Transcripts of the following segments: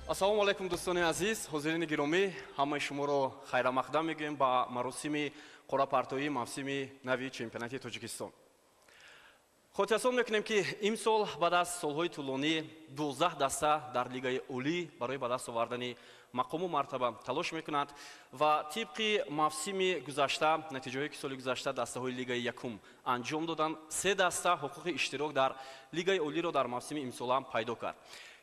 Ассалому алайкум дӯстони азиз, ҳозирини гиромӣ, ҳамаи шуморо хайрамақдам мегӯем ба маросими қуръапартоии мавсими нави чемпионати Тоҷикистон. хотиррасон мекунем ки имсол баъд аз солҳои тӯлонӣ 12 даста дар лигаи олӣ барои ба даст овардани мақому мартаба талош мекунад ва тибқи мавсими гузашта, натиҷаҳое ки соли гузашта дастаҳои лигаи якум анҷом доданд, 3 даста ҳуқуқи иштирок дар лигаи олиро дар мавсими имсола пайдо кард.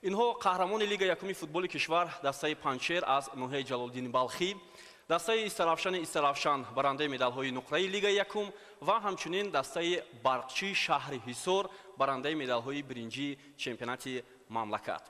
инҳо қаҳрамони лигаи якуми футболи кишвар дастаи Панчер аз ноҳияи Ҷалолиддини Балхӣ, дастаи Истаравшан барандаи медалҳои нуқраи лигаи якум ва ҳамчунин дастаи Барқчии шаҳри Ҳисор барандаи медалҳои биринҷии чемпионати мамлакат.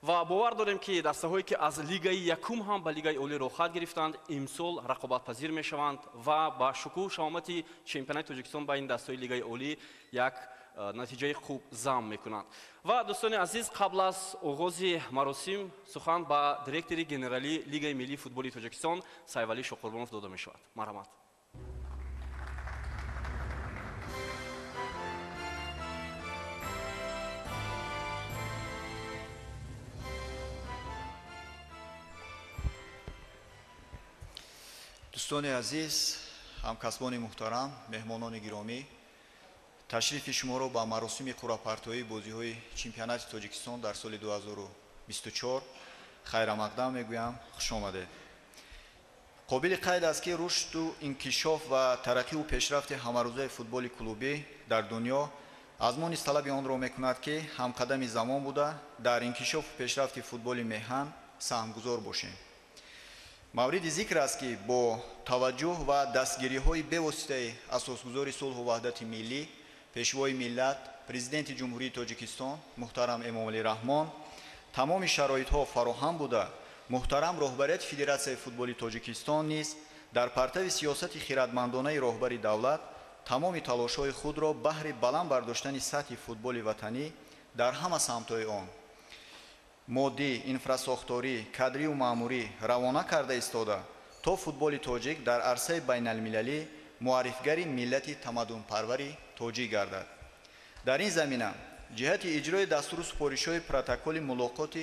ва бовар дорем ки дастаҳое ки аз лигаи якум ҳам ба лигаи олӣ рохат гирифтанд, имсол рақобатпазир мешаванд ва ба шукӯҳ шаомати чемпионати Тоҷикистон ба ин дастаҳои лигаи олӣ як натиҷаи хуб зам мекунанд. ва дӯстони азиз, қабл аз оғози маросим сухан ба директори генералии лигаи миллии футболи Тоҷикистон Сайвалӣ Шоқурбонов дода мешавад. марҳамат. دوستان عزیز، همکاسبان محترم، مهمانان گرامی، تشریف شما را به مراسم قرعه‌پردازی بازی‌های چمپیونات تاجیکستان در سال 2024 خیر مقدم میگویم. خوش آمدید. قابل قید است که رشد و انکشاف و ترقی و پیشرفت همه‌روزه فوتبال کلوبی در دنیا از ما نیز طلب آن را می‌کند که همقدم زمان بوده در انکشاف و پیشرفت فوتبال میهن سهمگذار باشیم. مورد ذکر است که با توجه و دستگیری‌های به‌واسطه اساسگذار صلح و وحدت ملی، پیشوای ملت، پرزیدنت جمهوری تاجیکستان محترم امامعلی رحمان، تمام شرایط‌ها فراهم بوده، محترم رهبریت فدراسیون فوتبال تاجیکستان نیز در پرتو سیاست خردمندانه رهبر دولت تمام تلاش‌های خود را بهر بلند برداشتن سطح فوتبال وطنی در همه سمت‌های آن مادی، انفراساختاری، کادری و ماموری روانه کرده ایستاده تا فوتبال تاجیک در عرصه بین‌المللی معرفی‌گر ملت تمدن‌پروری تاجیک گردد. در این زمینه جهت اجرای دستور سپارش‌های پروتکل ملاقات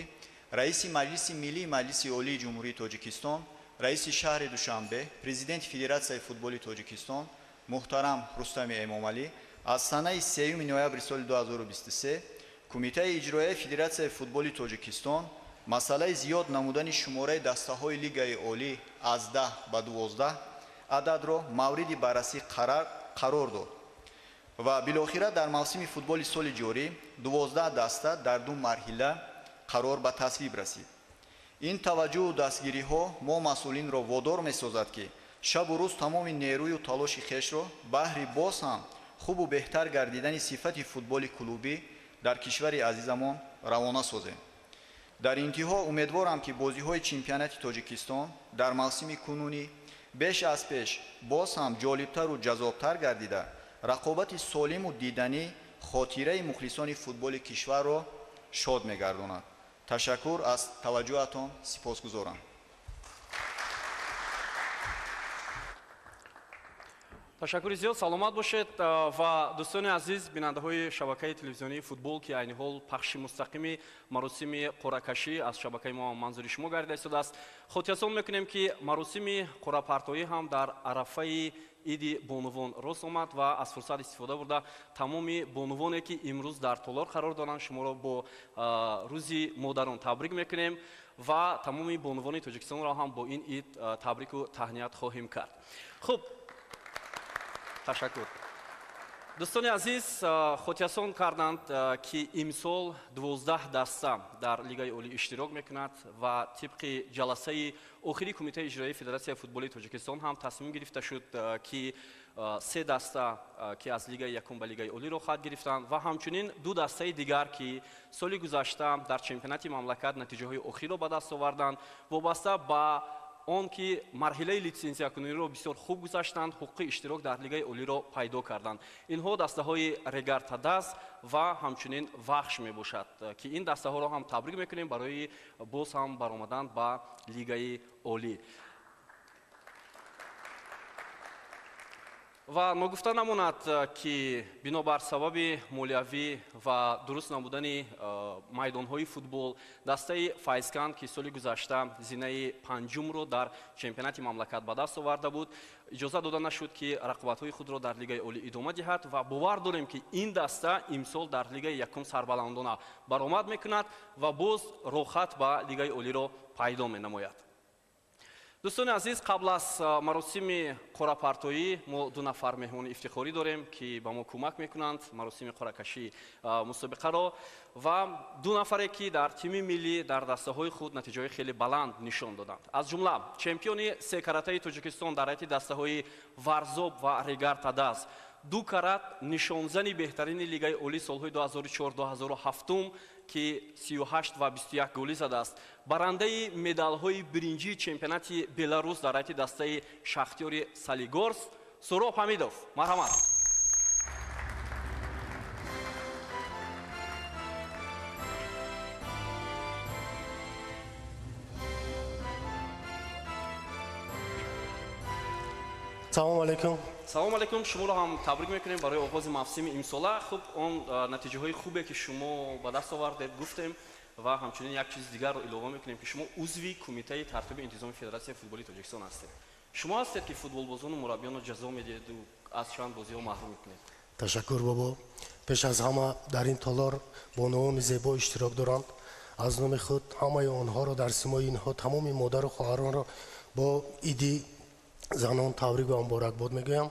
رئیس مجلس ملی مجلس عالی جمهوری تاجیکستان، رئیس شهر دوشنبه، پرزیدنت فدراسیون فوتبال تاجیکستان محترم رستم امامعلی از سنه 3 نوامبر سال 2023 کمیته اجرایی فدراسیون فوتبال تاجیکستان مسئله زیاد نمودن شماره دسته‌های لیگای عالی از 10 به 12 عدد را مورد بررسی قرار داد و بالاخره در موسم فوتبال سال جاری 12 دسته در دو مرحله قرار به تصویب رسید. این توجه و دستگیری‌ها ما مسئولین را وادار می‌سازد که شب و روز تمام نیروی و تلاش خویش را بهر باز هم خوب و بهتر گردیدن صفت فوتبال کلوبی در کشور عزیزمان روانه سازیم. در انتها امیدوارم که بازی‌های چمپیونات تاجیکستان در موسم کنونی بیش از پیش باز هم جالبتر و جذابتر گردیده رقابت سالم و دیدنی خاطره مخلصان فوتبال کشور را شاد می‌گرداند. تشکر از توجهتان، سپاسگزارم. ташаккури зиёд, саломат бошед. ва дӯстони азиз, бинандаҳои шабакаи телевизионии футбол ки айни ҳол пахши мустақими маросими қуръакашӣ аз шабакаи мо манзури шумо гардида истодааст. хотиррасон мекунем ки маросими қуръапартоӣ ҳам дар арафаи иди бонувон рост омад ва аз фурсат истифода бурда тамоми бонувоне ки имрӯз дар толор қарор доранд шуморо бо рӯзи модарон табрик мекунем ва тамоми бонувони Тоҷикистонро ҳам бо ин ид табрику таҳният хоҳем кард. хуб, ташаккур. дӯстони азиз, хотиррасон карданд ки имсол 12 даста дар лигаи олӣ иштирок мекунад ва тибқи ҷаласаи охири кумитаи иҷроии федератсияи футболи Тоҷикистон ҳам тасмим гирифта шуд ки 3 даста ки аз лигаи якум ба лигаи олӣ рохат гирифтанд ва ҳамчунин 2 дастаи дигар ки соли гузашта дар чемпионати мамлакат натиҷаҳои охирро ба даст оварданд, вобаста ба он ки марҳилаи литсензиякуниро бисёр хуб гузаштанд, ҳуқуқи иштирок дар лигаи олиро пайдо карданд. инҳо дастаҳои Регартадас ва ҳамчунин Вахш мебошад ки ин дастаҳоро ҳам табрик мекунем барои боз ҳам баромадан ба лигаи олӣ. ва ногуфта намонад ки бинобар сабаби молиявӣ ва дуруст намудани майдонҳои футбол дастаи файзканд ки соли гузашта зинаи панҷумро дар чемпионати мамлакат ба даст оварда буд, иҷоза дода нашуд ки рақобатҳои худро дар лигаи олӣ идома диҳад ва бовар дорем ки ин даста имсол дар лигаи якум сарбаландона баромад мекунад ва боз рохат ба лигаи олиро пайдо менамояд. дӯстони азиз, қабл аз маросими қуръапартоӣ мо ду нафар меҳмони ифтихорӣ дорем ки ба мо кӯмак мекунанд маросими қуръакашии мусобиқаро ва ду нафаре ки дар тими миллӣ дар дастаҳои худ натиҷаҳои хеле баланд нишон доданд. аз ҷумла чемпиони секаратаи тоҷикистон дар ҳайати дастаҳои варзоб ва регар тадаз, ду карат нишонзани беҳтарини лигаи олӣ солҳои 2004-2007 ки 38 ва 21 голи задааст, барандаи медалҳои биринҷии чемпионати Беларус дар ҳайати дастаи Шахтёри Солигорск Суроб Ҳамидов. марҳамат. салому алайкум. салому алайкум. шуморо ҳам табрик мекунем барои оғози мавсими имсола. хуб, он натиҷаҳои хубе ки шумо ба даст овардед гуфтем ва ҳамчунин як чизи дигарро илова мекунем ки шумо узви кумитаи тартиби интизоми федератсияи футболи Тоҷикистон ҳастед. шумо ҳастед ки футболбозону мураббиёнро ҷазо медиҳеду аз чанд бозиҳо маҳрум мекунед? ташаккур бобо. пеш аз ҳама дар ин толор бонуони зебо иштирок доранд. аз номи худ ҳамаи онҳоро дар симои инҳо тамоми модару хоҳаронро бо иди занон табрик ва муборакбод мегӯям.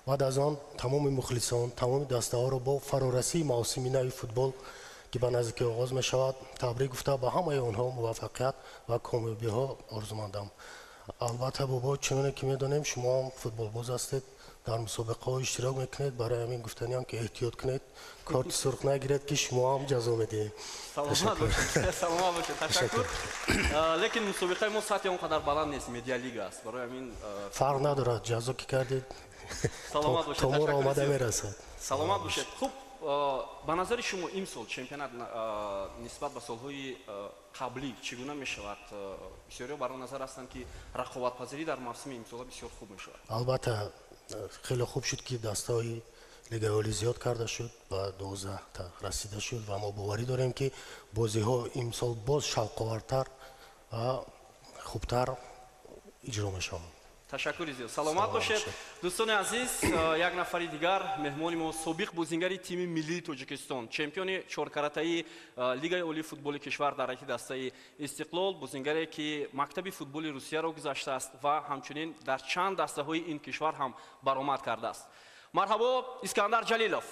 баъд аз он тамоми мухлисон, тамоми дастаҳоро бо фарорасии мавсими нави футбол ки ба наздикӣ оғоз мешавад табрик гуфта ба ҳамаи онҳо муваффақият ва комёбиҳо орзумандам. албатта бобо, чуноне ки медонем шумо ҳам футболбоз ҳастед, дар мусобиқаҳо иштирок мекунед. барои ҳамин гуфтаниам ки эҳтиёт кунед, корти сурх нагиред ки шумо ҳам ҷазо медиҳед. саломат бошед. саломат бошед. ташаккур. лекин мусобиқаи мо сатҳи он қадар баланд нест, медиа лига аст. барои ҳамин фарқ надорад, ҷазо ки кардед саломат бошед. то моро омада мерасад. саломат бошед. хуб, ба назари шумо имсол чемпионат нисбат ба солҳои қаблӣ чӣ гуна мешавад? бисёриҳо бар он назар ҳастанд ки рақобатпазирӣ дар мавсими имсола бисёр хуб мешавад. албатта хеле хуб шуд ки дастаҳои лигаи олӣ зиёд карда шуд, ба 12 расида шуд ва мо боварӣ дорем ки бозиҳо имсол боз шавқовартар ва хубтар иҷро мешаванд. ташаккури зиёд. саломат бошед. дӯстони азиз, як нафари дигар меҳмони мо собиқ бозингари тими миллии Тоҷикистон, чемпиони чоркаратаи лигаи олии футболи кишвар дар ҳайати дастаи Истиқлол, бозингаре ки мактаби футболи Русияро гузаштааст ва ҳамчунин дар чанд дастаҳои ин кишвар ҳам баромад кардааст. марҳабо, Искандар Ҷалилов.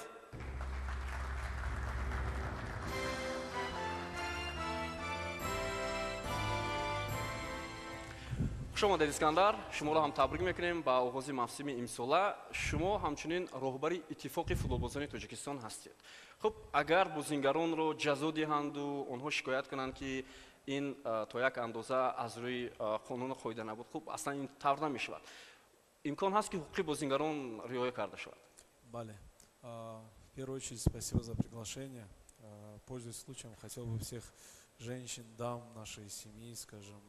хуш омадед Искандар. шуморо ҳам табрик мекунем ба оғози мавсими имсола. шумо ҳамчунин роҳбари иттифоқи футболбозони Тоҷикистон ҳастед. хуб, агар бозингаронро ҷазо диҳанду онҳо шикоят кунанд ки ин то як андоза аз рӯи қонуну қоида набуд, хуб, аслан ин тавр намешавад. имкон ҳаст ки ҳуқуқи бозингарон риоя карда шавад? Бале. В первую очередь спасибо за приглашение. Пользуясь случаем, хотел бы всех женщин, дам нашей семьи, скажем,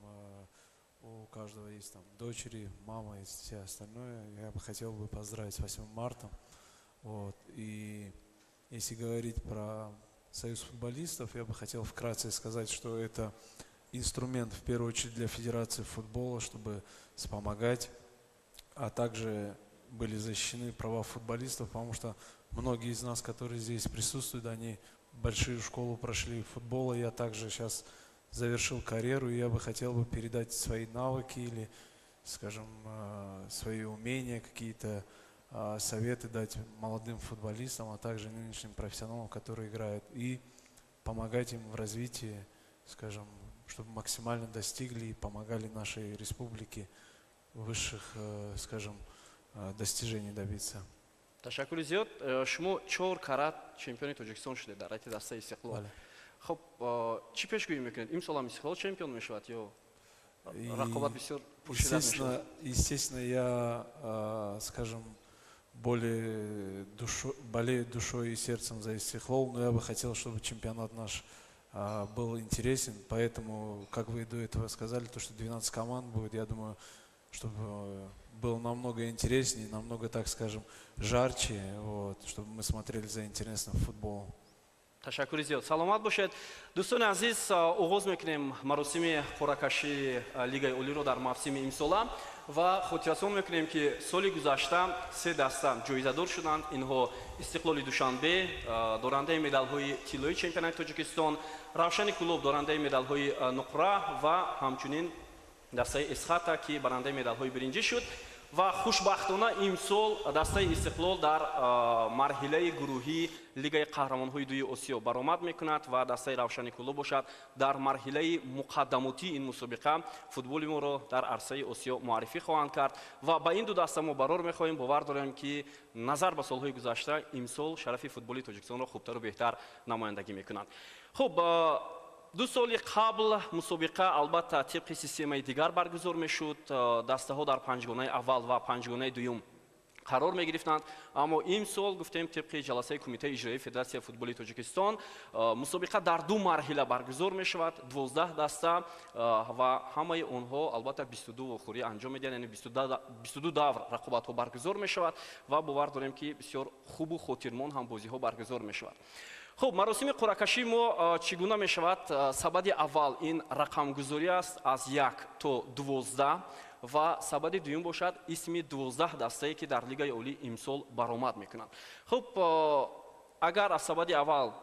у каждого есть там дочери, мама и все остальное. Я бы хотел бы поздравить с 8 марта. Вот. И если говорить про союз футболистов, я бы хотел вкратце сказать, что это инструмент в первую очередь для Федерации футбола, чтобы вспомогать, а также были защищены права футболистов, потому что многие из нас, которые здесь присутствуют, они большую школу прошли футбола. Я также сейчас завершил карьеру, и я бы хотел бы передать свои навыки или, скажем, свои умения, какие-то советы дать молодым футболистам, а также нынешним профессионалам, которые играют, и помогать им в развитии, скажем, чтобы максимально достигли и помогали нашей республике высших, скажем, достижений добиться. ташаккури зиёд. шумо 4 карат чемпиони Тоҷикистон шудед дар ҳайати дастаи Истиқлол. хуб, чӣ пешгӯӣ мекунед? имсол ҳам Истиқлол чемпион мешавад ё рақобат бисёр пуршидда мешавад? Естественно, я, скажем, болею душой и сердцем за Истиқлол, но я бы хотел, чтобы чемпионат наш был интересен, поэтому, как вы до этого сказали, то, что 12 команд будет, я думаю, чтобы был намного интереснее, намного, так скажем, жарче, вот, чтобы мы смотрели за интересным футболом. ташаккури зиёд. Саломат бошед. Дӯстони азиз, оғоз мекунем маросими қуръакашии лигаи олиро дар мавсими имсола ва хотиррасон мекунем ки соли гузашта 3 даста ҷоизадор шуданд. Инҳо Истиқлоли Душанбе, дорандаи медалҳои тиллои чемпионати Тоҷикистон, Равшани Кулуб, дорандаи медалҳои нуқра ва ҳамчунин дастаи Эсхата ки барандаи медалҳои биринҷӣ шуд. ва хушбахтона имсол дастаи Истиқлол дар марҳилаи гурӯҳии Лигаи қаҳрамонҳои дуи Осиё баромад мекунад ва дастаи Равшани Кулуб бошад дар марҳилаи муқаддамотии ин мусобиқа футболи моро дар арсаи Осиё муаррифӣ хоҳанд кард ва ба ин ду даста мо барор мехоҳем. Бовар дорем ки назар ба солҳои гузашта имсол шарафи футболи Тоҷикистонро хубтару беҳтар намояндагӣ мекунад. Хуб, 2 соли қабл мусобиқа албатта тибқи системаи дигар баргузор мешуд. Дастаҳо дар панҷгонаи аввал ва панҷгонаи дуюм қарор мегирифтанд, аммо имсол гуфтем тибқи ҷаласаи кумитаи иҷроии Федератсияи футболи Тоҷикистон мусобиқа дар 2 марҳила баргузор мешавад. 12 даста ва ҳамаи онҳо албатта 22 вохӯрӣ анҷом медиҳанд, яъне 22 давр рақобатҳо баргузор мешавад ва бовар дорем ки бисёр хубу хотирмон ҳам бозиҳо баргузор мешавад. Хуб, маросими қуръакашии мо чӣ гуна мешавад? Сабади аввал ин рақамгузорӣ аст аз 1 то 12 ва сабади дуюм бошад исми 12 дастае ки дар Лигаи олии имсол баромад мекунанд. Хуб, агар аз сабади аввал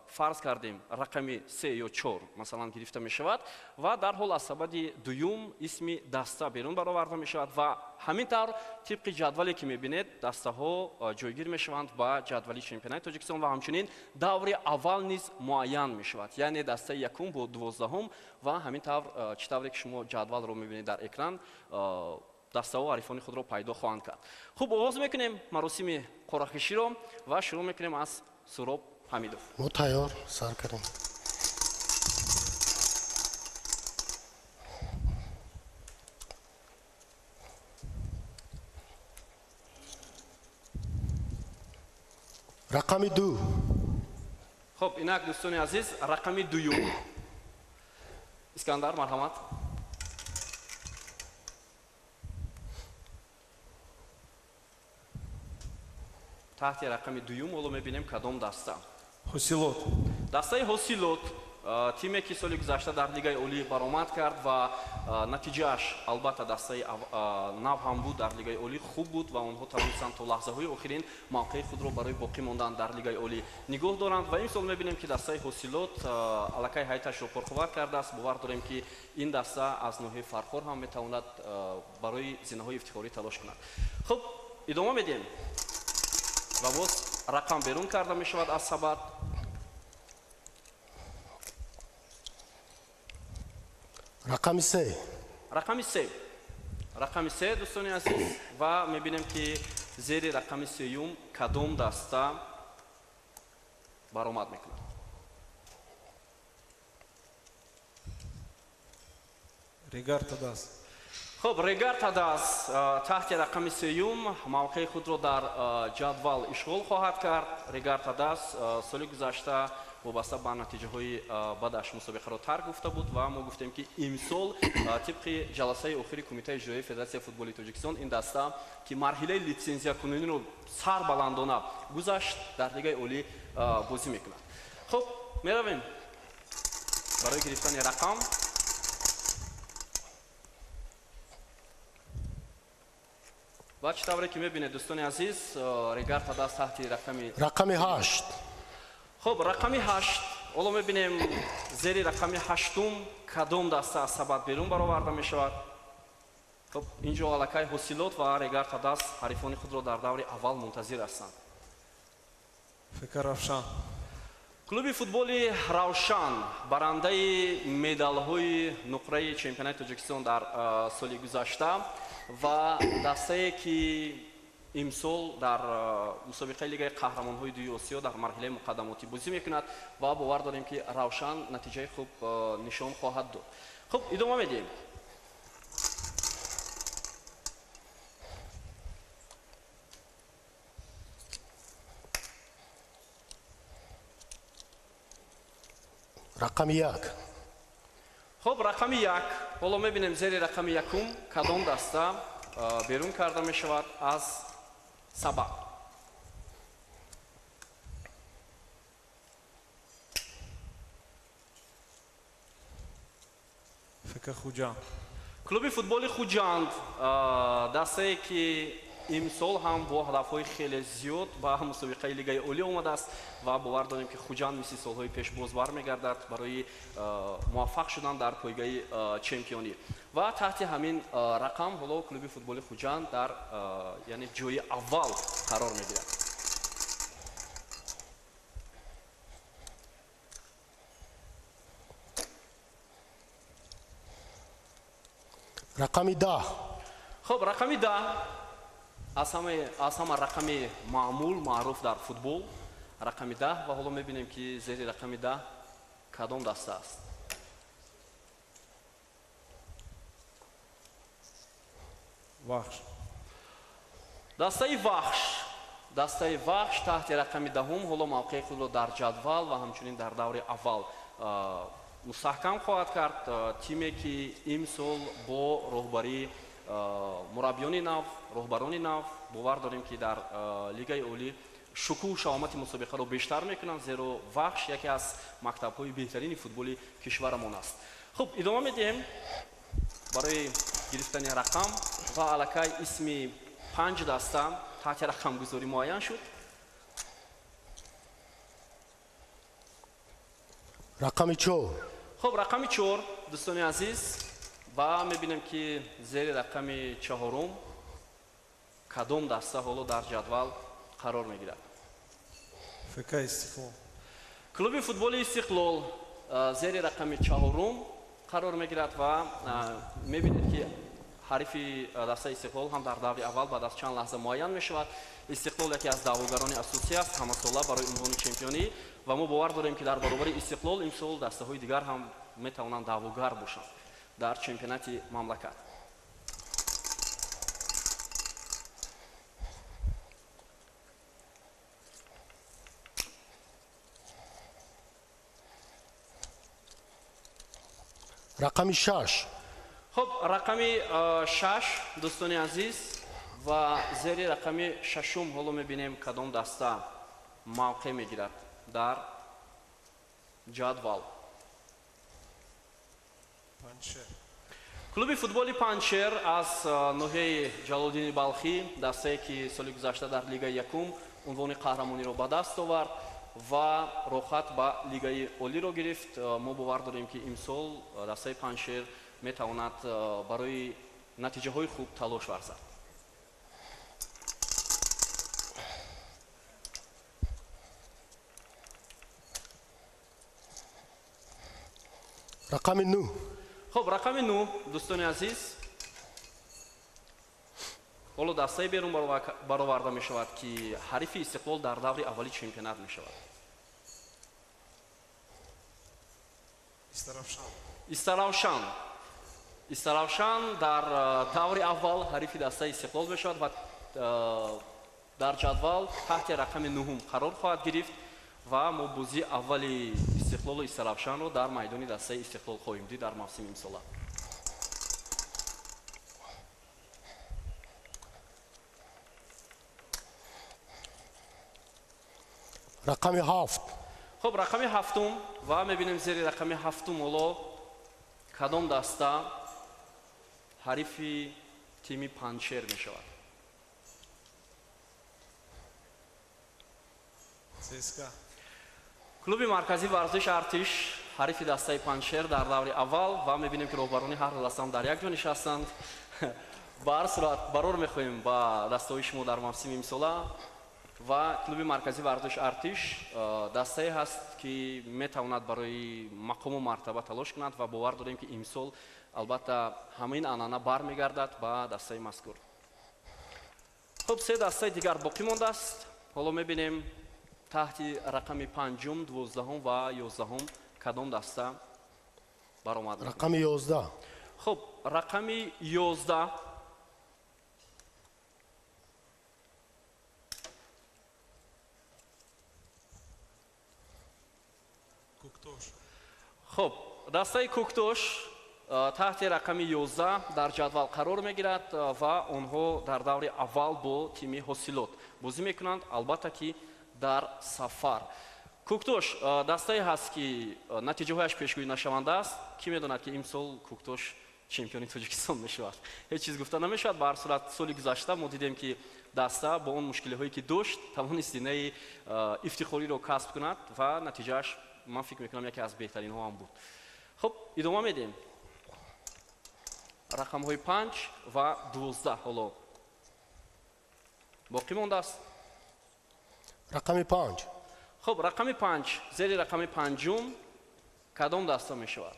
фарз кардем рақами 3 ё 4 масалан гирифта мешавад ва дарҳол аз сабади дуюм исми даста берун бароварда мешавад ва ҳамин тавр тибқи ҷадвале ки мебинед дастаҳо ҷойгир мешаванд ба ҷадвали чемпионати Тоҷикистон ва ҳамчунин даври аввал низ муайян мешавад, яъне дастаи якум бо 12 ва ҳамин тавр чӣ тавре ки шумо ҷадвалро мебинед дар экран дастаҳо ҳарифони худро пайдо хоҳанд кард. Хуб, оғоз мекунем маросими қуръакаширо ва шурӯъ мекунем аз Суроб Ҳамидов. мо тайёр сар кардем. рақами 2. Хуб, инак дӯстони азиз, рақами дуюм. Искандар, марҳамат. таҳти рақами дуюм ҳоло мебинем кадом даста? Хосилот. Дастаи Ҳосилот, тиме ки соли гузашта дар Лигаи олӣ баромад кард ва натиҷааш албатта дастаи нав ҳам буд дар Лигаи олӣ хуб буд ва онҳо тавонистанд то лаҳзаҳои охирин мавқеи худро барои боқӣ мондан дар Лигаи олӣ нигоҳ доранд ва имсол мебинем ки дастаи Ҳосилот аллакай ҳайаташро порхуват кардааст. Бовар дорем ки ин даста аз ноҳияи Фархор ҳам метавонад барои зинаҳои ифтихорӣ талош кунад. Хуб, идома медиҳем ва боз рақам берун карда мешавад аз сабад. рақами 3. рақами 3. рақами 3 дӯстони азиз ва мебинем ки зери рақами 3 кадом даста баромад мекунад? Регар Тадас. Хуб, Регар Тадас таҳти рақами 3 мавқеи худро дар ҷадвал ишғол хоҳад кард. Регар Тадас соли гузашта вобаста ба натиҷаҳои бадаш мусобиқаро тарк гуфта буд ва мо гуфтем ки имсол тибқи ҷаласаи охири кумитаи иҷроии Федератсияи футболи Тоҷикистон ин даста ки марҳилаи литсензиякуниниро сарбаландона гузашт дар Лигаи олӣ бозӣ мекунад. Хуб, меравем барои гирифтани рақам. ва чӣ тавре ки мебинед дӯстони азиз, Регар Тадас таҳти рақами 8. хуб, рақами 8. ҳоло мебинем зери рақами 8 кадом даста аз сабад берун бароварда мешавад? Хуб, инҷо аллакай Ҳосилот ва Регар Тадас ҳарифони худро дар даври аввал мунтазир ҳастанд. ФК Равшан. клуби футболи Равшан барандаи медалҳои нуқраи чемпионати Тоҷикистон дар соли гузашта ва дастае ки имсол дар мусобиқаи Лигаи қаҳрамонҳои дуи Осиё дар марҳилаи муқаддамотӣ бозӣ мекунад ва бовар дорем ки Равшан натиҷаи хуб нишон хоҳад дод. Хуб, идома медиҳем. рақами 1. хуб, рақами 1. ҳоло мебинем зери рақами 1 кадом даста берун карда мешавад аз сабақ. ФК Хуҷанд. клуби футболи Хуҷанд дастае ки имсол ҳам бо ҳадафҳои хеле зиёд ба мусобиқаи лигаи олӣ омадааст ва бовар дорем ки Хуҷанд мисли солҳои пеш боз бармегардад барои муваффақ шудан дар пойгаи чемпионӣ. Ва таҳти ҳамин рақам ҳоло клуби футболи Хуҷанд дар яъне ҷои аввал қарор мегирад. рақами 10. хуб, рақами 10 аз ҳама рақами маъмул маъруф дар футбол, рақами 10 ва ҳоло мебинем ки зери рақами 10 кадом даста аст. Вахш. дастаи ваҳш таҳти рақами 10 ҳоло мавқеи худро дар ҷадвал ва ҳамчунин дар даври аввал мустаҳкам хоҳад кард. тиме ки имсол бо роҳбарии мураббиёни нав, роҳбарони нав бовар дорем ки дар лигаи олӣ шукӯҳ шавомати мусобиқаро бештар мекунанд, зеро вахш яке аз мактабҳои беҳтарини футболи кишварамон аст. хуб, идома медиҳем барои гирифтани рақам ва аллакай исми 5 даста таҳти рақамгузорӣ муайян шуд. рақами 4. хуб, рақами 4 дӯстони азиз, ва мебинем ки зери рақами 4 кадом даста ҳоло дар ҷадвал қарор мегирад. ФК Истиқлол. клуби футболи Истиқлол зери рақами 4 қарор мегирад ва мебинед ки ҳарифи дастаи Истиқлол ҳам дар даври аввал баъд аз чанд лаҳза муайян мешавад. Истиқлол яке аз даъвогарони асосӣ аст ҳамасола барои унвони чемпионӣ ва мо бовар дорем ки дар баробари Истиқлол имсол дастаҳои дигар ҳам метавонанд даъвогар бошанд дар чемпионати мамлакат. рақами 6. хуб, рақами 6 дӯстони азиз ва зери рақами 6 ҳоло мебинем кадом даста мавқеъ мегирад дар ҷадвал. Панчер. клуби футболи Панчер аз ноҳияи Ҷалолиддини Балхӣ дастае ки соли гузашта дар лигаи якум унвони қаҳрамониро ба даст овард ва рохат ба лигаи олиро гирифт. мо бовар дорем ки имсол дастаи Панчер метавонад барои натиҷаҳои хуб талош варзад. рақами 9. хуб, рақами 9 дӯстони азиз, ҳоло дастае берун бароварда мешавад ки ҳарифи Истиқлол дар даври аввали чемпионат мешавад. Истаравшан дар даври аввал ҳарифи дастаи Истиқлол мешавад ва дар ҷадвал таҳти рақами 9 қарор хоҳад гирифт ва мо бозии аввали Истиқлолу Истаравшанро дар майдони дастаи Истиқлол хоҳем дид дар мавсими имсола. рақами 7. хуб, рақами 7 ва мебинем зери рақами 7 ҳоло кадом даста ҳарифи тими Панчер мешавад. ЦСКА. клуби марказӣ варзиш Артиш ҳарифи дастаи Панчер дар даври аввал ва мебинем ки роҳбарони ҳар ду даста дар як ҷо нишастанд. ба ҳар сурат барор мехоҳем ба дастаҳои шумо дар мавсими имсола ва клуби марказӣ варзиш Артиш дастае ҳаст ки метавонад барои мақому мартаба талош кунад ва бовар дорем ки имсол албатта ҳамаин анъана бармегардад ба дастаи мазкур. хуб, се дастаи дигар боқӣ мондааст. ҳоло мебинем таҳти рақами 5, 12 ва 11 кадом даста баромад. рақами 11. хуб, рақами 11 Куктош. хуб, дастаи Куктош таҳти рақами 11 дар ҷадвал қарор мегирад ва онҳо дар даври аввал бо тими ҳосилот бозӣ мекунанд, албатта ки дар сафар. Куктош дастае ҳаст ки натиҷаҳояш пешгӯӣ нашавандааст. Ки медонад ки имсол Куктош чемпиони Тоҷикистон мешавад? Ҳеҷ чиз гуфта намешавад. Ба ҳар сурат соли гузашта мо дидем ки даста бо он мушкилиҳое ки дошт тавонист зинаи ифтихориро касб кунад ва натиҷааш ман фикр мекунам яке аз беҳтаринҳо ҳам буд. хуб, идома медем. рақамҳои 5 ва 12 ҳоло боқӣ мондааст. рақами 5. хуб, рақами 5 зери рақами 5-ум кадом даста мешавад?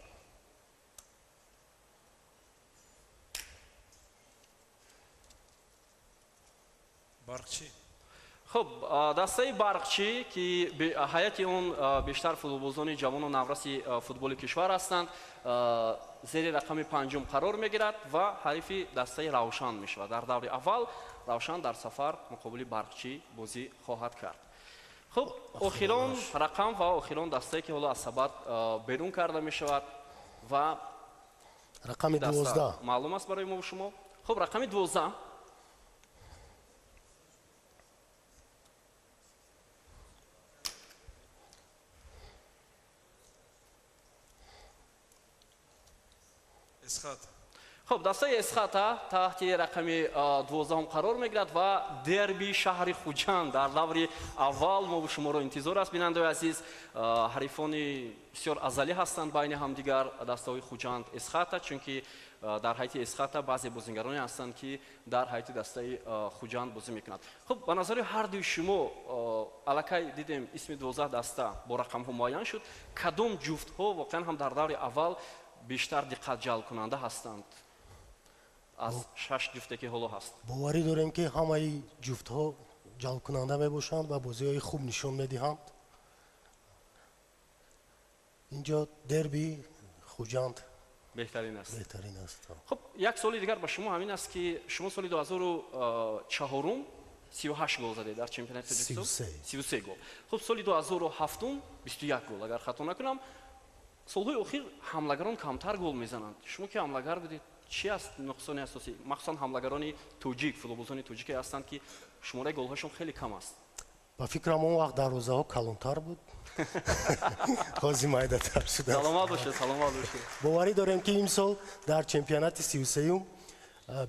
Барқчи. хуб, дастаи барқчӣ ки ҳайати он бештар футболбозони ҷавону навраси футболи кишвар ҳастанд, зери рақами 5-ум қарор мегирад ва ҳарифи дастаи равшан мешавад. дар даври аввал равшан дар сафар муқобили барқчӣ бозӣ хоҳад кард. хуб, охирон рақам ва охирон дастае ки ҳоло аз сабад берун карда мешавад ва рақами 12 маълум аст барои мо ва шумо. хуб, рақами 12 Эсхат. хуб, дастаи Эсхата таҳти рақами 12 қарор мегирад ва дерби шаҳри Хуҷанд дар даври аввал мо шуморо интизор аст. бинандаи азиз, ҳарифони бисёр азалӣ ҳастанд байни ҳамдигар дастаҳои Хуҷанд Эсхата, чунки дар ҳайати Эсхата баъзе бозингароне ҳастанд ки дар ҳайати дастаи Хуҷанд бозӣ мекунанд. хуб, ба назари ҳардуи шумо аллакай дидем исми 12 даста бо рақамҳо муайян шуд. кадом ҷуфтҳо воқеан ҳам дар даври аввал бештар диққатҷалбкунанда ҳастанд аз 6 ҷуфте ки ҳоло ҳаст? боварӣ дорем ки ҳамаи ҷуфтҳо ҷалбкунанда мебошанд ва бозиҳои хуб нишон медиҳанд. инҷо дерби Хуҷанд беҳтарин аст. беҳтарин аст. хуб, як соли дигар ба шумо ҳамин аст ки шумо соли 2004 38 гол задед дар чемпионати Тоҷикистон. 33 гол. хуб, соли 2007 21 гол, агар хато накунам. солҳои охир ҳамлагарон камтар гол мезананд. шумо ки ҳамлагар будед, чи аст нуқсони асосӣ? махсусан ҳамлагарони тоҷик, футболбозони тоҷике ҳастанд ки шумораи голҳояшон хеле кам аст. ба фикрам он вақт дарвозаҳо калонтар буд. ҳозир майдатар шуда. саломат бошед, саломат бошед. боварӣ дорем ки имсол дар чемпионати 33-ум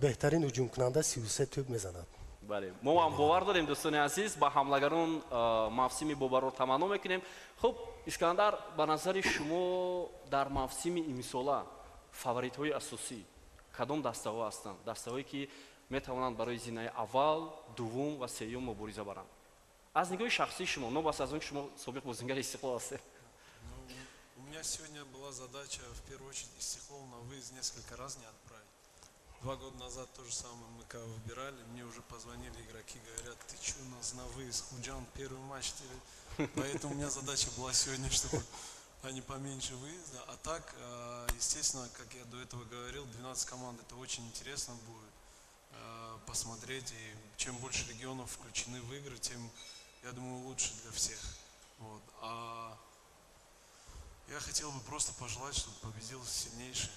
беҳтарин ҳуҷумкунанда 33 тӯб мезанад. бале, мо ҳам бовар дорем дӯстони азиз, ба ҳамлагарон мавсими бобарор таманно мекунем. хуб, Искандар, ба назари шумо дар мавсими имсола фаворитҳои асосӣ кадом дастаҳо ҳастанд? дастаҳое ки метавонанд барои зинаи аввал, дуввум ва сеюм мубориза баранд. аз нигоҳи шахсии шумо, нобаст аз он ки шумо собиқ бозингари Истиқлол ҳастед. У меня сегодня была задача, в первую очередь, Истиқлол на выезд несколько раз не отправить. 2 года назад то же самое мы кого выбирали, мне уже позвонили игроки, говорят, ты что, у нас на выезд, Худжан, первый матч. Поэтому у меня задача была сегодня, чтобы они поменьше выезда. А так, естественно, как я до этого говорил, 12 команд, это очень интересно будет посмотреть. И чем больше регионов включены в игры, тем, я думаю, лучше для всех. Вот. А я хотел бы просто пожелать, чтобы победил сильнейший.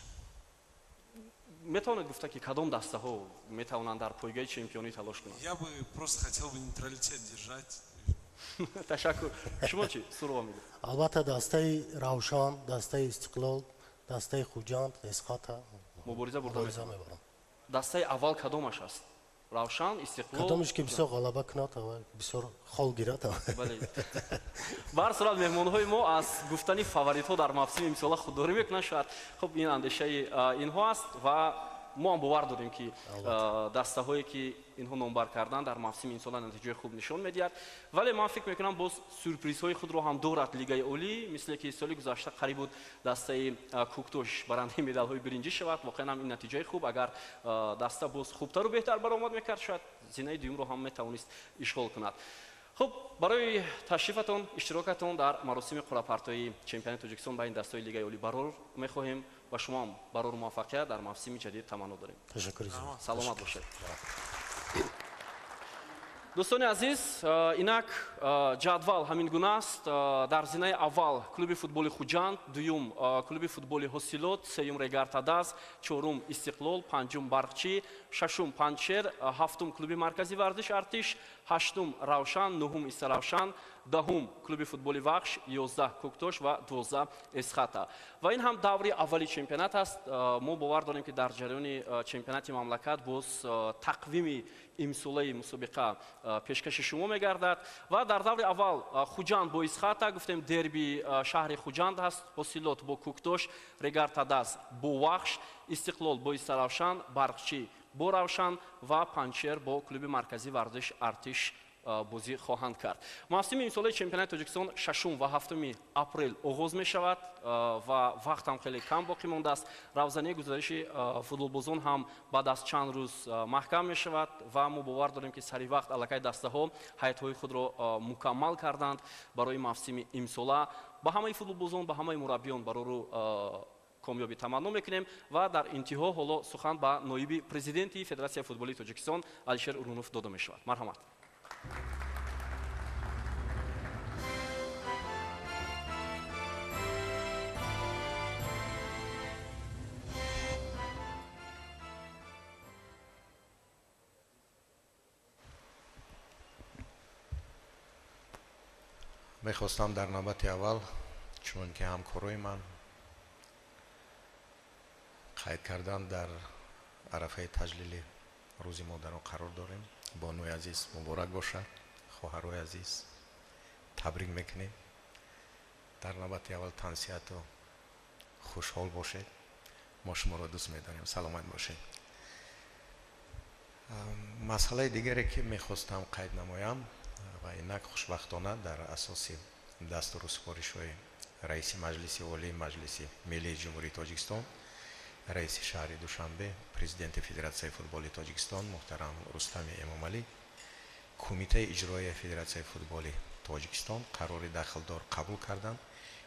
метавонед гуфта ки кадом дастаҳо метавонанд дар пойгаи чемпионӣ талош кунанд? Я бы просто хотел бы нейтралитет держать. ташаккур. шумо чи сурова мегӯед? албатта дастаи равшан, дастаи Истиқлол, дастаи Хуҷанд, Эсхата мубориза бурда мебарам. дастаи аввал кадомаш аст? равшан, Истиқлол, кадомиш ки бисёр ғалаба кунад ва бисёр хол гирад. бале. ба ҳар сурат меҳмонҳои мо аз гуфтани фаворитҳо дар мавсими имсола худдорӣ мекунанд. шояд хуб ин андешаи инҳо аст ва мо ҳам бовар дорем ки дастаҳое ки инҳо номбар карданд дар мавсими имсола натиҷаи хуб нишон медиҳад. вале ман фикр мекунам боз сюрпризҳои худро ҳам дорад лигаи олӣ, мисле ки соли гузашта қариб буд дастаи Куктош барандаи медалҳои биринҷӣ шавад. воқеан ҳам ин натиҷаи хуб, агар даста боз хубтару беҳтар баромад мекард, шояд зинаи дуюмро ҳам метавонист ишғол кунад. хуб, барои ташрифатон, иштирокатон дар маросими қуръапартоии чемпионати Тоҷикистон ба ин дастаҳои лигаи олӣ барор мехоҳем ва шумо ҳам барору муваффақият дар мавсими ҷадид таманно дорем. ташаккур. саломат бошед. دوستان عزیز، اینک جدول همین گونه است. در زینه اول کلوب فوتبال خوجند، دوم کلوب فوتبال حاصلات، سوم رگارتاداز، چهارم استقلال، پنجم برقچی، ششم پنچر، هفتم کلوب مرکزی ورزش ارتش، هشتم روشن، نهم استروشن، دهم کلوب فوتبال وخش، 11 کوکتوش و 12 اسخاتا. و این هم دوره اولی چمپیونات است. ما باور داریم که در جریان چمپیونات مملکت باز تقویم امساله مسابقه پیشکش شما میگردد و در دور اول خوجند با اسخاتا، گفتیم دربی شهر خوجند هست، حاصلات با کوکتوش، رگارتاداز با وخش، استقلال با استروشن، برقچی با روشن و پنچر با کلوب مرکزی ورزش ارتش بازی خواهند کرد. موسم امسال چمپیونات تاجیکستان 6 و 7 اپریل آغاز می شود و وقت هم خیلی کم باقی مانده است. روزانه گزارش فوتبالبازان هم بعد از چند روز محکم می شود و ما باور داریم که سری وقت الکی دسته ها هیئت‌های خود را مکمل کردند برای موسم امسال. با همه فوتبالبازان، با همه مربیان برای رو کامیابی تمنا میکنیم و در انتها حالا سخن به نایب پرزیدنت فدراسیون فوتبالی تاجیکستان علیشیر اورونوف داده می شود. مرحمت. میخواستم در نوبت اول، چون که همکارای من قید کردن در عرفه تجلیل روز مادران قرار داریم، بانوی عزیز مبارک باشد، خواهرای عزیز تبریک میکنیم. در نوبت اول تنسیت و خوشحال باشید. ما شما را دوست می‌داریم. سلامت باشید. مسئله دیگری که میخواستم قید نمایم و اینک خوشبختانه در اساس دستور و سفارش‌های رئیس مجلس عالی مجلس ملی جمهوری تاجیکستان، رئیس شهر دوشنبه، پرزیدنت فدراسیون فوتبال تاجیکستان محترم رستم امامعلی، کمیته اجرایی فدراسیون فوتبال تاجیکستان قرار داخلدار قبول کردند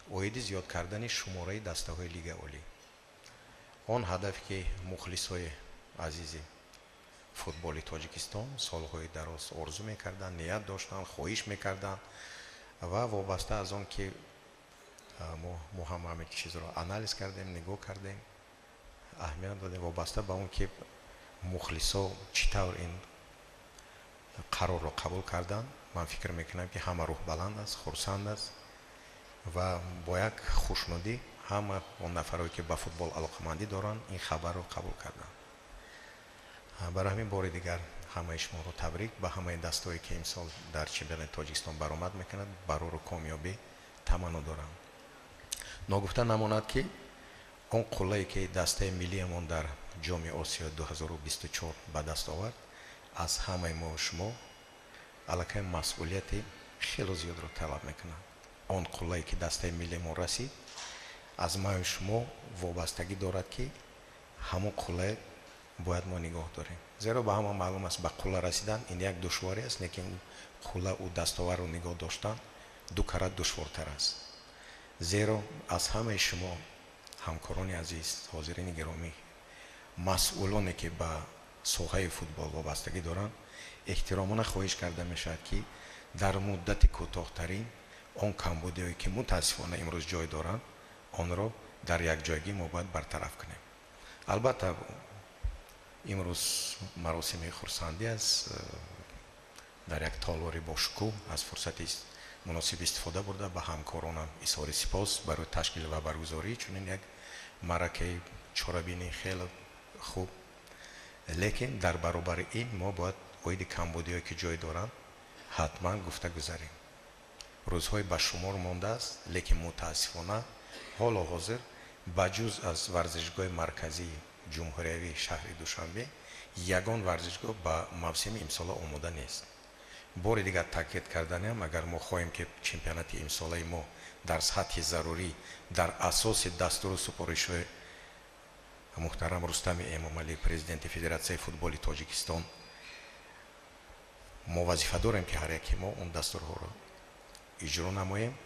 اوید زیاد کردن شماره دسته‌های لیگ عالی. آن هدفی که مخلصای عزیز فوتبال تاجیکستان سالهای دراز آرزو میکردن، نیت داشتن، خواهش میکردن و وابسته از آن که ما همه چیز را آنالیز کردیم، نگاه کردیم، اهمیت دادیم، وابسته به اون که مخلصا چطور این قرار را قبول کردن. من فکر میکنم که همه روح بلند است، خرسند است و با یک خوشنودی همه اون نفرایی که به فوتبال علاقمندی دارن این خبر را قبول کردن. برای همین بار دیگر همه شما رو تبریک به همه دستایی که امسال در چمپیونات تاجیکستان برآمد میکنند، برای رو کامیابی تمنا دارم. ناگفته نماند که اون قله‌ای که دسته ملیمون در جام آسیا 2024 به دست آورد از همه ما شما الکی مسئولیت خیلی زیاد رو طلب میکنه. اون قله‌ای که دسته ملیمون رسید از ما شما وابستگی دارد که همون قله باید ما نگاه داریم، زیرا به همه معلوم است به قله رسیدن این یک دشواری است، لیکن قله و دستاور رو نگاه داشتن دو کرات دشوارتر است. زیرا از همه شما همکاران عزیز، حاضرین گرامی، مسئولانی که به ساحه فوتبال وابستگی دارند، احترامانه خواهش کرده میشد که در مدت کوتاه‌ترین آن کمبودی که متاسفانه امروز جای دارند آن را در یک جایگی ما باید برطرف کنیم. البته امروز مراسم خرسندی است، در یک تالاری با شکوه از فرصت مناسب استفاده برده به همکارانم اظهار سپاس برای تشکیل و برگزاری چنین یک معرکه چاره‌بینی خیلی خوب. لیکن در برابر این ما باید اوید کمبودی‌هایی که جای دارند حتما گفته گذاریم. روزهای به شمار مانده است، لیکن متاسفانه حال حاضر بجز از ورزشگاه مرکزی جمهوری شهر دوشنبه یگان ورزشگاه به موسم امسال آماده نیست. بار دیگر تاکید کردنیم اگر ما خواهیم که چمپیونات امسال ما در سطح ضروری در اساس دستور و سفارش‌های محترم رستم امامعلی پرزیدنت فدراسیون فوتبال تاجیکستان ما وظیفه داریم که هر یک ما اون دستورها را اجرا نماییم.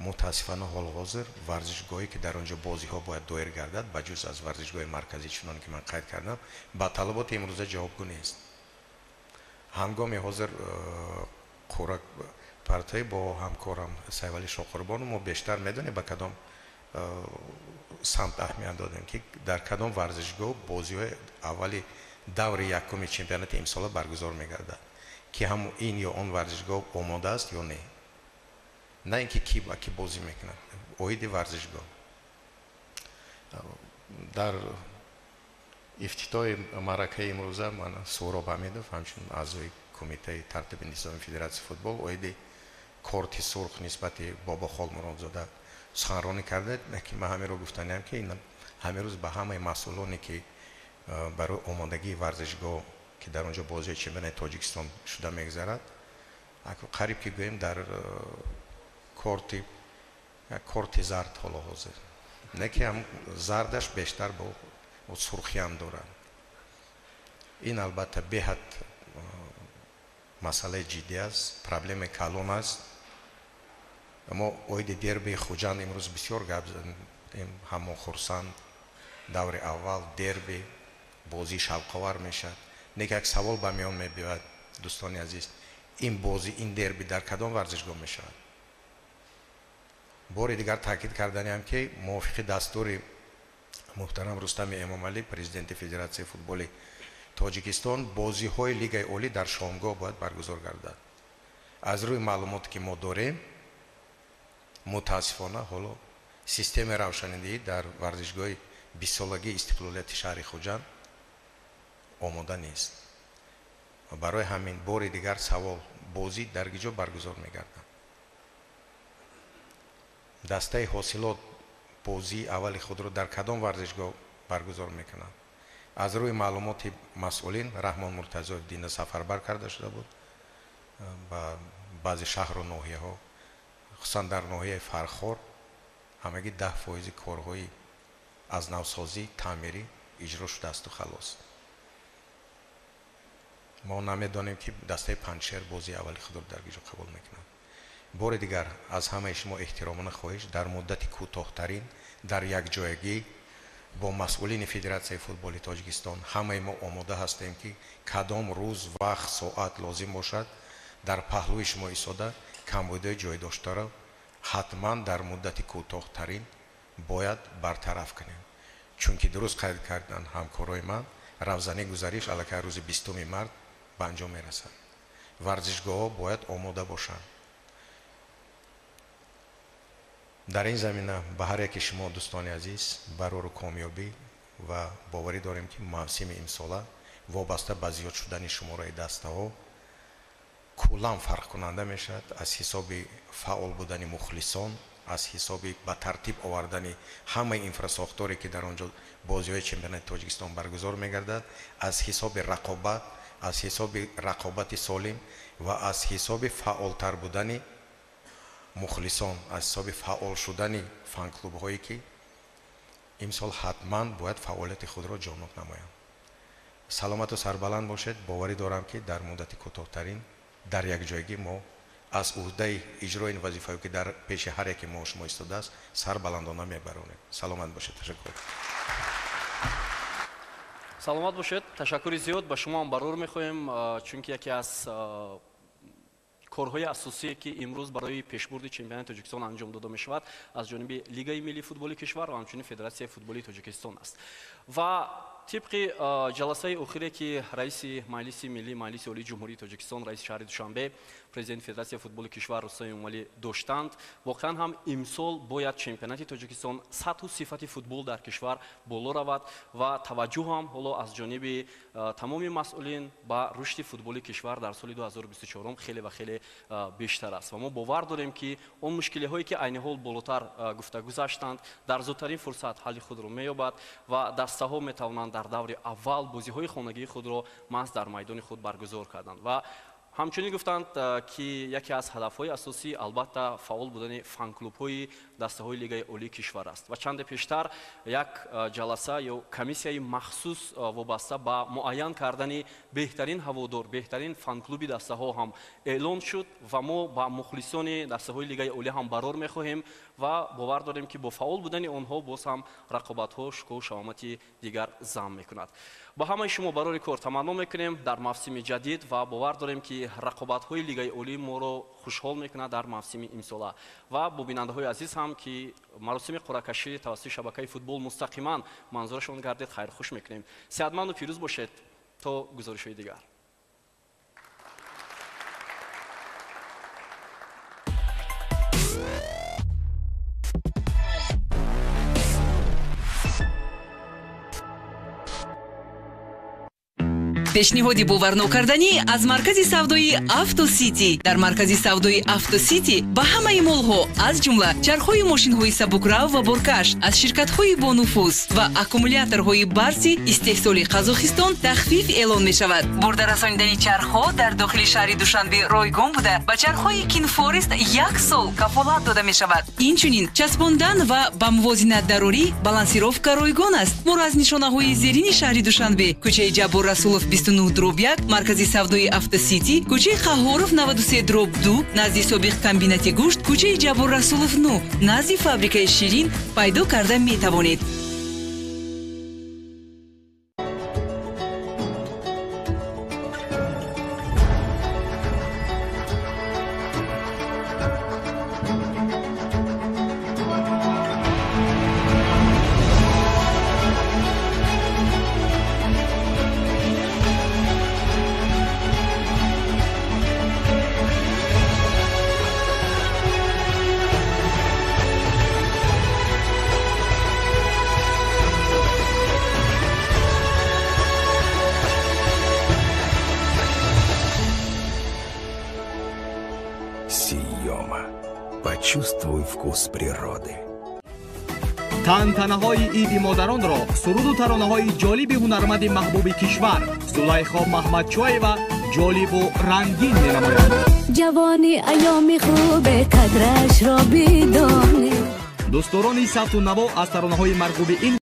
متاسفانه حال حاضر ورزشگاهی که در آنجا بازی ها باید دایر گردد بجز از ورزشگاه مرکزی چنان که من قید کردم با طلبات امروزه جوابگو نیست. ҳангоми ҳозир қурак партия бо ҳамкорам Сайвали Шоқурбону мо бештар медонем ба кадом самт аҳамият додем ки дар кадом варзишгоҳ бозиҳои аввали даври якуми чемпионати имсола баргузор мегардад ки ҳам ин ё он варзишгоҳ омода аст ё не, на ин ки ки ба ки бозӣ мекунад, оиди варзишгоҳ. дар ифтитоҳи маъракаи имрӯза ман Суҳроб Ҳамидов ҳамчун аъзои кумитаи тартиби низоми федератсияи футбол оиди корти сурх нисбати Бобохол Муродзода суханронӣ карда ки ман ҳамеро гуфтаниям ки ҳаме рӯз ба ҳамаи масъулоне ки барои омодагии варзишгоҳ ки дар онҷо бозии чемпионати Тоҷикистон шуда мегзарад, қариб ки гӯем дар корти зард ҳоло ҳозир, не ки ҳам зардаш бештар бо сурхиам дорад. ин албатта беҳад масъалаи ҷиддӣ аст, проблемаи калон аст. мо оиди дерби Хуҷанд имрӯз бисёр гап задем, ҳамон хурсанд даври аввал дерби бозии шавқовар мешад. Нек як савол ба миён мебиёяд, дӯстони азиз, ин бозӣ ин дерби дар кадом варзишгоҳ мешавад? бори дигар таъкид карданиам ки мувофиқи дастури муҳтарам Рустами Эмомалӣ, президенти Федератсияи футболи Тоҷикистон, бозиҳои Лигаи олӣ дар шомгоҳ бояд баргузор гардад. аз рӯи маълумоте ки мо дорем, мутаассифона ҳоло системаи равшанидиҳӣ дар варзишгоҳи 20-солагии истиқлолияти шаҳри Хуҷанд омода нест. барои ҳамин бори дигар савол, бозӣ дар киҷо баргузор мегардад? дастаи ҳосилот бозии аввали худро дар кадом варзишгоҳ баргузор мекунанд? аз рӯи маълумоти масъулин, Раҳмон Муртазоев дина сафарбар карда шуда буд ба баъзе шаҳру ноҳияҳо, хусусан дар ноҳияи Фархор ҳамагӣ 10% корҳои аз навсозӣ, таъмирӣ иҷро шудаасту халос. мо намедонем ки дастаи Панҷшер бозии аввали худро дар киҷо қабул мекунад. бори дигар аз ҳамаи шумо эҳтиромона хоҳиш, дар муддати кӯтоҳтарин дар якҷоягӣ бо масъулини Федератсияи футболи Тоҷикистон ҳамаи мо омода ҳастем ки кадом рӯз, вақт, соат лозим бошад дар паҳлӯи шумо истода камбудиҳои ҷойдоштаро ҳатман дар муддати кӯтоҳтарин бояд бартараф кунем. чунки дуруст қайд кардан ҳамкорои ман, равзани гузариш аллакай рӯзи 20 март ба анҷом мерасад. варзишгоҳҳо бояд омода бошанд. дар ин замина ба ҳар яки шумо дӯстони азиз барору комёбӣ ва боварӣ дорем ки мавсими имсола вобаста ба зиёд шудани шумораи дастаҳо куллан фарқкунанда мешавад аз ҳисоби фаъол будани мухлисон, аз ҳисоби ба тартиб овардани ҳамаи инфрасохторе ки дар онҷо бозиҳои чемпионати Тоҷикистон баргузор мегардад, аз ҳисоби рақобат, аз ҳисоби рақобати солим ва аз ҳисоби фаъолтар будани мухлисон, аз ҳисоби фаъол шудани фанклубҳое ки имсол ҳатман бояд фаъолияти худро ҷоноб намоянд. саломату сарбаланд бошед. боварӣ дорам ки дар муддати кӯтоҳтарин дар якҷоягӣ мо аз уҳдаи иҷрои ин вазифаҳое ки дар пеши ҳар яке мо шумо истодааст сарбаландона мебаронем. саломат бошед. ташаккур. саломат бошед. ташаккури зиёд ба шумо ҳам барор мехоҳем, чунки яке аз корҳои асосие ки имрӯз барои пешбурди чемпионати Тоҷикистон анҷом дода мешавад аз ҷониби Лигаи миллии футболи кишвар ва ҳамчунин Федератсияи футболи Тоҷикистон аст. ва тибқи ҷаласаи охире ки раиси маҷлиси миллии маҷлиси олии ҷумҳурии Тоҷикистон, раиси шаҳри Душанбе, президенти Федератсияи футболи кишвар Рустам Эмомалӣ доштанд, воқеан ҳам имсол бояд чемпионати Тоҷикистон сатҳу сифати футбол дар кишвар боло равад ва таваҷҷӯҳ ҳам ҳоло аз ҷониби тамоми масъулин ба рушди футболи кишвар дар соли 2024 хеле ва хеле бештар аст. ва мо бовар дорем ки он мушкилиҳое ки айни ҳол болотар гуфта гузаштанд дар зудтарин фурсат ҳалли худро меёбад ва дастаҳо метавонанд дар даври аввал бозиҳои хонагии худро маҳз дар майдони худ баргузор карданд. ва ҳамчунин гуфтанд ки яке аз ҳадафҳои асосӣ албатта фаъол будани фанклубҳои дастаҳои лигаи олии кишвар аст ва чанде пештар як ҷаласа ё комиссияи махсус вобаста ба муайян кардани беҳтарин ҳаводор беҳтарин фанклуби дастаҳо ҳам эълон шуд ва мо ба мухлисони дастаҳои лигаи олӣ ҳам барор мехоҳем ва бовар дорем ки бо фаъол будани онҳо боз ҳам рақобатҳо шукӯҳу шавомати дигар зам мекунад. با همه شما برای کار تمنا میکنیم در موسم جدید و باور داریم که رقابت‌های لیگ عالی ما رو خوشحال میکنه در موسم امسال و با بیننده‌های عزیز هم که مراسم قرعه کشی توسط شبکه فوتبال مستقیما منظورشون گردید خیر خوش میکنیم. صحتمند و پیروز باشید تا گزارش‌های دیگر. пешниҳоди боварнокарданӣ аз маркази савдои Автосити. Дар маркази савдои Автосити ба ҳамаи молҳо аз ҷумла чархҳои мошинҳои сабукрав ва боркаш аз ширкатҳои бонуфус ва аккумуляторҳои барси истеҳсоли Қазоқистон тахфиф эълон мешавад. Бурда расонидани чархҳо дар дохили шаҳри Душанбе ройгон буда ба чархҳои Кинфорест 1 сол кафолат дода мешавад. Инчунин часпондан ва ба мувозинат дарорӣ балансировка ройгон аст. Моро аз нишонаҳои зерини шаҳри Душанбе, кӯчаи Ҷаббор Расулов 29/1, маркази савдои Автосити, кӯчаи Қаҳҳоров 93/2, назди собиқ комбинати гӯшт, кӯчаи Ҷаббор Расулов 9, назди фабрикаи ширин пайдо карда метавонед. Почувствуй вкус природы. тантанаҳои иди модаронро суруду таронаҳои ҷолиби ҳунарманди маҳбуби кишвар Зулайхо Маҳмадчоева ҷолибу рангин менамоянд. ҷавони айёми хубе қадраш ро бидонем. дӯстдорони савту наво аз таронаҳои маргуби ин